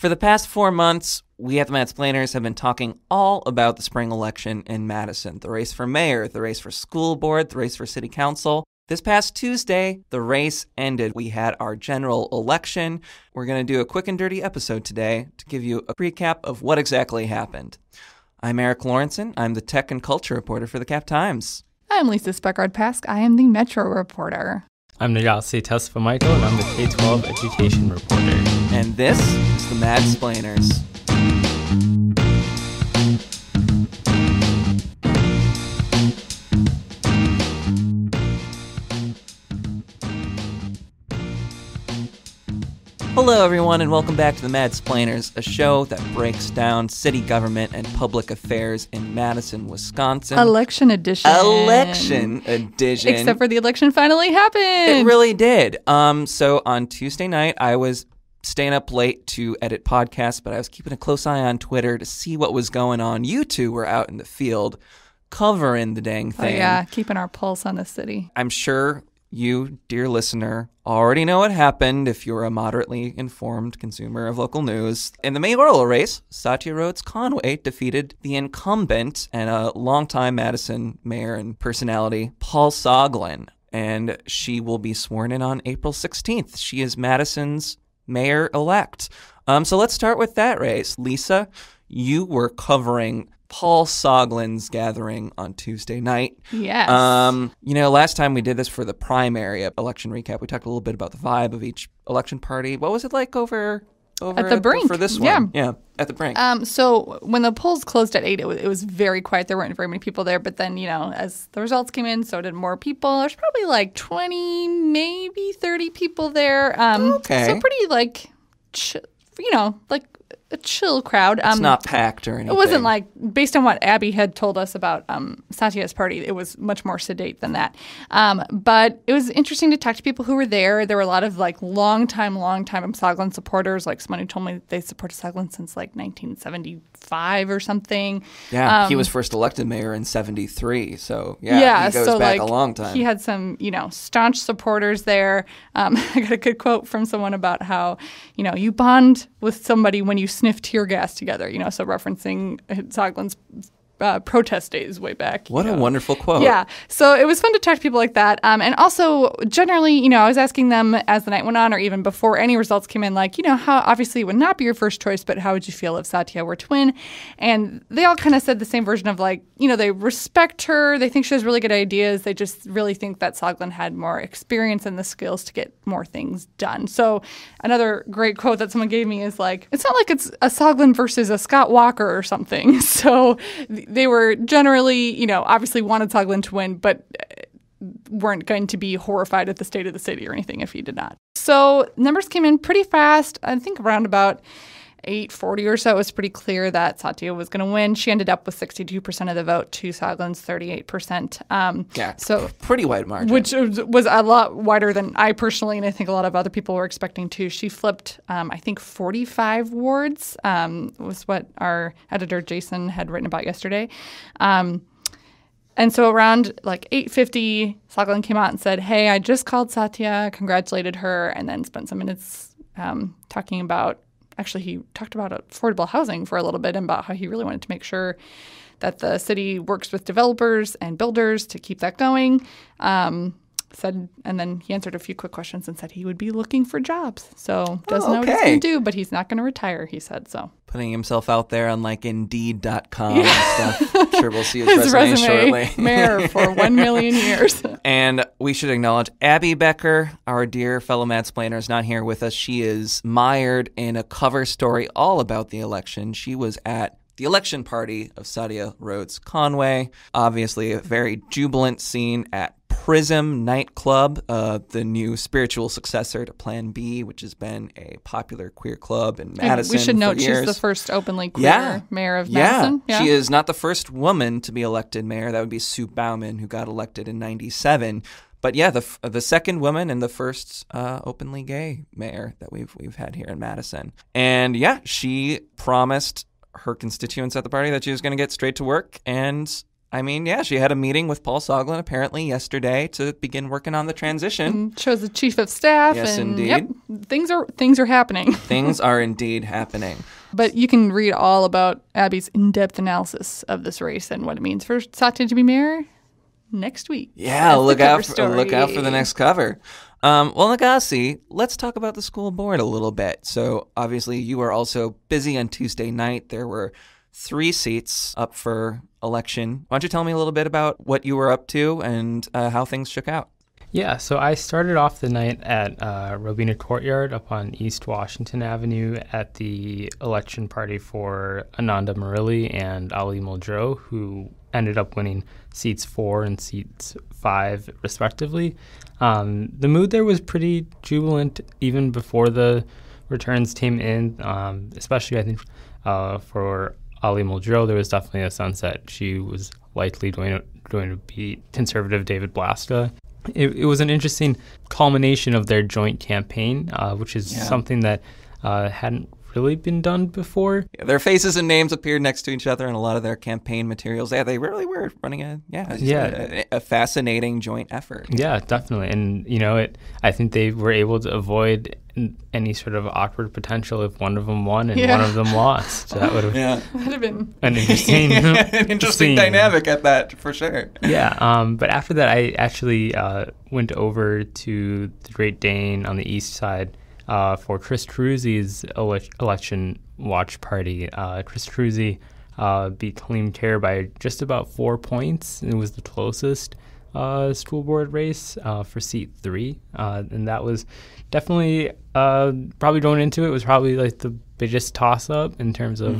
For the past 4 months, we at the Madsplainers have been talking all about the spring election in Madison. The race for mayor, the race for school board, the race for city council. This past Tuesday, the race ended. We had our general election. We're going to do a quick and dirty episode today to give you a recap of what exactly happened. I'm Erik Lawrenson. I'm the tech and culture reporter for the Cap Times. I'm Lisa Speckard-Pask. I am the Metro reporter. I'm Negassi Tesfamichael, and I'm the K-12 education reporter. And this is the Madsplainers. Hello, everyone, and welcome back to the Madsplainers, a show that breaks down city government and public affairs in Madison, Wisconsin. Election edition. Except for the election finally happened. It really did. So on Tuesday night, I was staying up late to edit podcasts, but I was keeping a close eye on Twitter to see what was going on. You two were out in the field covering the dang thing. Oh, yeah, keeping our pulse on the city. I'm sure you, dear listener, already know what happened if you're a moderately informed consumer of local news. In the mayoral race, Satya Rhodes-Conway defeated the incumbent and a longtime Madison mayor and personality, Paul Soglin, and she will be sworn in on April 16th. She is Madison's mayor-elect. So let's start with that race. Lisa, you were covering Paul Soglin's gathering on Tuesday night. Yes. Last time we did this for the primary election recap, we talked a little bit about the vibe of each election party. What was it like over at the brink for this one? Yeah, at the brink. So when the polls closed at 8, it was very quiet. There weren't very many people there. But then, as the results came in, so did more people. There's probably like 20, maybe 30 people there. Okay. So pretty a chill crowd. It's not packed or anything. It wasn't like, based on what Abby had told us about Satya's party, it was much more sedate than that. But it was interesting to talk to people who were there. There were a lot of long-time Soglin supporters, like someone who told me they supported Soglin since 1975 or something. Yeah, he was first elected mayor in 73, so he goes back a long time. He had some, staunch supporters there. I got a good quote from someone about how, you bond with somebody when you sniff tear gas together, so referencing Soglin's protest days way back. What a wonderful quote. Yeah. So it was fun to talk to people like that. And also, generally, I was asking them as the night went on or even before any results came in, how obviously it would not be your first choice, but how would you feel if Satya were to win? And they all kind of said the same version of they respect her. They think she has really good ideas. They just really think that Soglin had more experience and the skills to get more things done. So another great quote that someone gave me is it's not like it's a Soglin versus a Scott Walker or something. So they were generally, obviously wanted Soglin to win, but weren't going to be horrified at the state of the city or anything if he did not. So numbers came in pretty fast. I think around about 8:40 or so, it was pretty clear that Satya was going to win. She ended up with 62% of the vote to Soglin's 38%. So pretty wide margin. Which was a lot wider than I personally, and I think a lot of other people were expecting too. She flipped, I think, 45 wards, was what our editor Jason had written about yesterday. And so around 8:50, Soglin came out and said, "Hey, I just called Satya, congratulated her," and then spent some minutes talking about. Actually, he talked about affordable housing for a little bit and about how he really wanted to make sure that the city works with developers and builders to keep that going. And then he answered a few quick questions and said he would be looking for jobs. So doesn't know what he's going to do, but he's not going to retire, he said. So putting himself out there on Indeed.com and stuff. I'm sure we'll see his resume shortly. Mayor for 1 million years. And we should acknowledge Abby Becker, our dear fellow Madsplainer, is not here with us. She is mired in a cover story all about the election. She was at the election party of Satya Rhodes-Conway. Obviously, a very jubilant scene at Prism nightclub, the new spiritual successor to Plan B, which has been a popular queer club in Madison. We should note she's the first openly queer mayor of Madison. Yeah, she is not the first woman to be elected mayor. That would be Sue Bauman, who got elected in '97. But yeah, the second woman and the first openly gay mayor that we've had here in Madison. And yeah, she promised her constituents at the party that she was going to get straight to work and I mean, yeah, she had a meeting with Paul Soglin apparently yesterday to begin working on the transition. Chose the chief of staff. Yes, and, indeed. Yep, things are happening. Things are indeed happening. But you can read all about Abby's in-depth analysis of this race and what it means for Satya to be mayor next week. Yeah, That's look the out cover for the next cover. Well, Negassi, let's talk about the school board a little bit. So obviously you were also busy on Tuesday night. There were 3 seats up for election. Why don't you tell me a little bit about what you were up to and how things shook out? Yeah, so I started off the night at Robina Courtyard up on East Washington Avenue at the election party for Ananda Murilli and Ali Muldrow, who ended up winning seats 4 and seats 5, respectively. The mood there was pretty jubilant even before the returns came in, especially, I think, for Ali Muldrow. There was definitely a sense that she was likely going to beat conservative David Blaska. It was an interesting culmination of their joint campaign, which is something that hadn't really been done before. Yeah, their faces and names appeared next to each other in a lot of their campaign materials. Yeah, they really were running a fascinating joint effort. Yeah, definitely. And, I think they were able to avoid any sort of awkward potential if one of them won and one of them lost. So that would have been an interesting an interesting dynamic at that, for sure. Yeah, but after that, I actually went over to the Great Dane on the east side for Chris Truzzi's election watch party. Chris Truzzi beat Kaleem Kerr by just about 4 points. It was the closest school board race for seat 3, and that was definitely probably going into it was probably like the biggest toss-up in terms of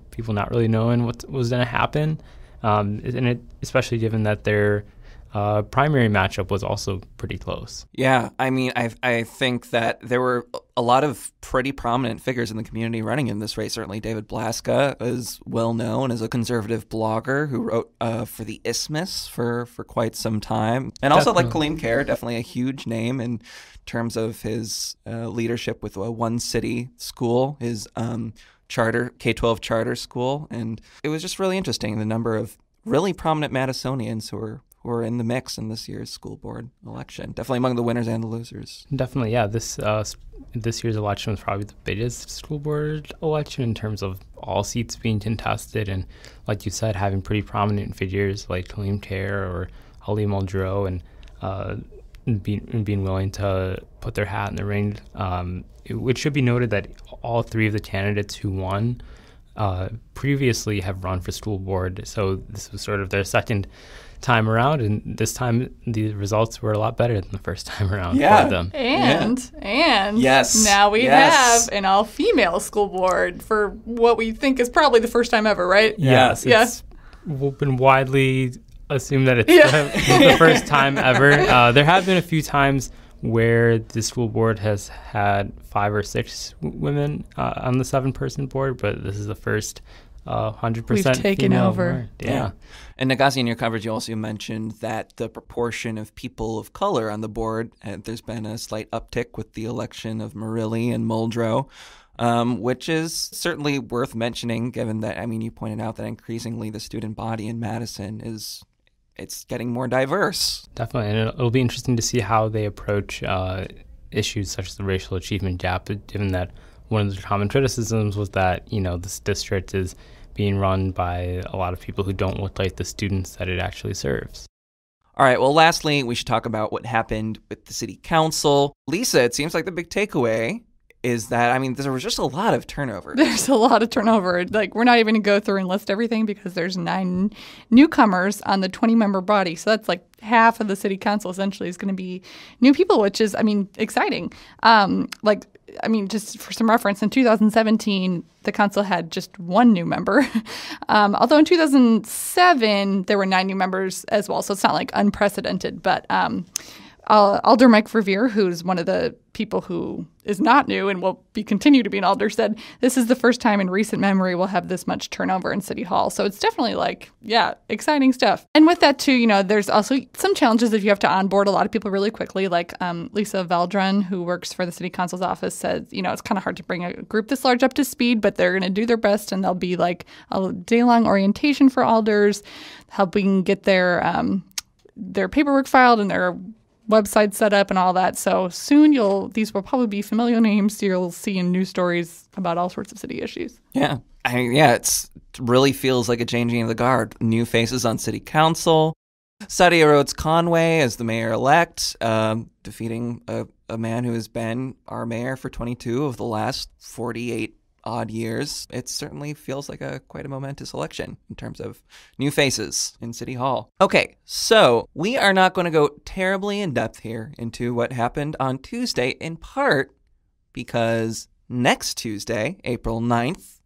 people not really knowing what was going to happen, and it, especially given that their primary matchup was also pretty close. Yeah, I mean, I think that there were a lot of pretty prominent figures in the community running in this race. Certainly David Blaska is well known as a conservative blogger who wrote for the Isthmus for quite some time. And also like Kaleem Kerr, definitely a huge name in terms of his leadership with a one city school, his K-12 charter school. And it was just really interesting, the number of really prominent Madisonians who were in the mix in this year's school board election. Definitely among the winners and the losers. Definitely, yeah. This year's election was probably the biggest school board election in terms of all seats being contested, and like you said, having pretty prominent figures like Kaleem Kerr or Ali Muldrow and being willing to put their hat in the ring. It should be noted that all 3 of the candidates who won previously have run for school board, so this was sort of their second time around, and this time the results were a lot better than the first time around for them. And yes, now we have an all-female school board for what we think is probably the first time ever, right? Yes. It's been widely assumed that it's the first time ever. There have been a few times where the school board has had 5 or 6 women on the 7-person board, but this is the first 100% we've taken female over. board. Yeah. And Negassi, in your coverage, you also mentioned that the proportion of people of color on the board, there's been a slight uptick with the election of Murilli and Muldrow, which is certainly worth mentioning, given that, I mean, you pointed out that increasingly the student body in Madison it's getting more diverse. Definitely, and it'll be interesting to see how they approach issues such as the racial achievement gap, given that one of the common criticisms was that, this district is being run by a lot of people who don't look like the students that it actually serves. All right, well, lastly, we should talk about what happened with the city council. Lisa, it seems like the big takeaway is that, I mean, there was just a lot of turnover. There's a lot of turnover. Like, we're not even going to go through and list everything because there's 9 newcomers on the 20-member body. So that's like half of the city council essentially is going to be new people, which is, exciting. Just for some reference, in 2017, the council had just 1 new member. Although in 2007, there were 9 new members as well. So it's not like unprecedented, but Alder Mike Revere, who's one of the people who is not new and will continue to be an alder, said this is the first time in recent memory we'll have this much turnover in City Hall. So it's definitely exciting stuff. And with that too, there's also some challenges if you have to onboard a lot of people really quickly. Like Lisa Valdron, who works for the City Council's office, said, it's kind of hard to bring a group this large up to speed, but they're going to do their best, and there'll be like a day-long orientation for alders, helping get their paperwork filed and their website set up and all that. So soon these will probably be familiar names you'll see in news stories about all sorts of city issues. Yeah. It really feels like a changing of the guard. New faces on city council. Satya Rhodes-Conway as the mayor-elect, defeating a man who has been our mayor for 22 of the last 48 odd years. It certainly feels like quite a momentous election in terms of new faces in City Hall. Okay, so we are not going to go terribly in depth here into what happened on Tuesday, in part because next Tuesday, April 9th,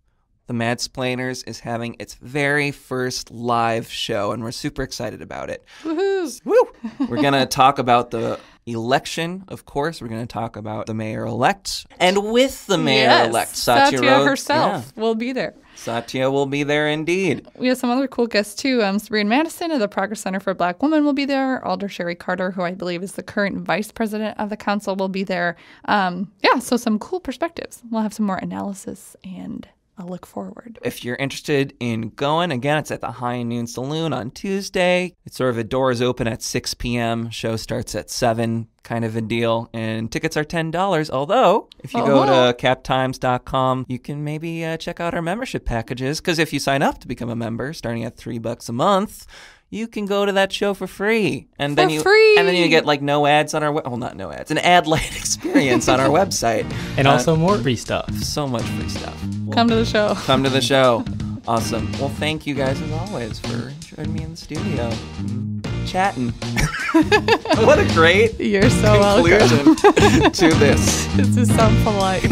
the Madsplainers is having its very first live show, and we're super excited about it. Woohoo! Woo! We're going to talk about the election, of course. We're going to talk about the mayor-elect. And with the mayor-elect, Satya Rhodes herself will be there. Satya will be there indeed. We have some other cool guests, too. Sabrina Madison of the Progress Center for Black Women will be there. Alder Sherry Carter, who I believe is the current vice president of the council, will be there. So some cool perspectives. We'll have some more analysis and I'll look forward. If you're interested in going, again, it's at the High Noon Saloon on Tuesday. It's sort of doors open at 6 p.m. Show starts at 7, kind of a deal. And tickets are $10. Although, if you go to captimes.com, you can maybe check out our membership packages. Because if you sign up to become a member, starting at $3 a month, you can go to that show for free. And then you get like no ads on our not no ads, an ad-light experience on our website. And also more free stuff. So much free stuff. Come to the show. Come to the show. Awesome. Well, thank you guys as always for joining me in the studio. Chatting. What a great You're so conclusion welcome. to this. This is so polite.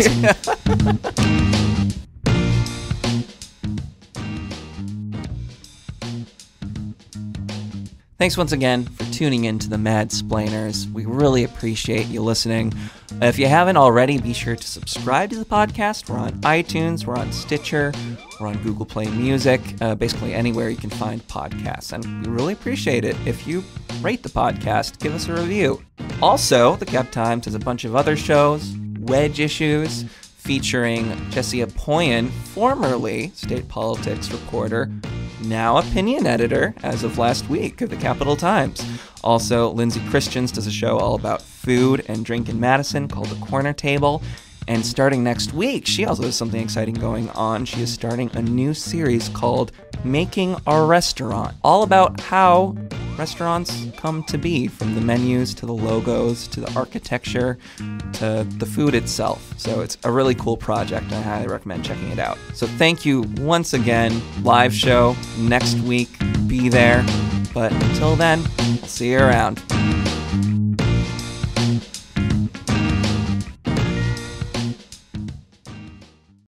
Thanks once again for tuning in to the Madsplainers. We really appreciate you listening. If you haven't already, be sure to subscribe to the podcast. We're on iTunes, we're on Stitcher, we're on Google Play Music, basically anywhere you can find podcasts. And we really appreciate it if you rate the podcast, give us a review. Also, the Cap Times has a bunch of other shows, Wedge Issues, featuring Jesse Apoyan, formerly state politics reporter, now opinion editor as of last week of the Capital Times. Also, Lindsay Christians does a show all about food and drink in Madison called The Corner Table. And starting next week, she also has something exciting going on. She is starting a new series called Making Our Restaurant, all about how restaurants come to be, from the menus to the logos to the architecture to the food itself. So it's a really cool project. I highly recommend checking it out. So thank you once again. Live show next week. Be there. But until then, I'll see you around.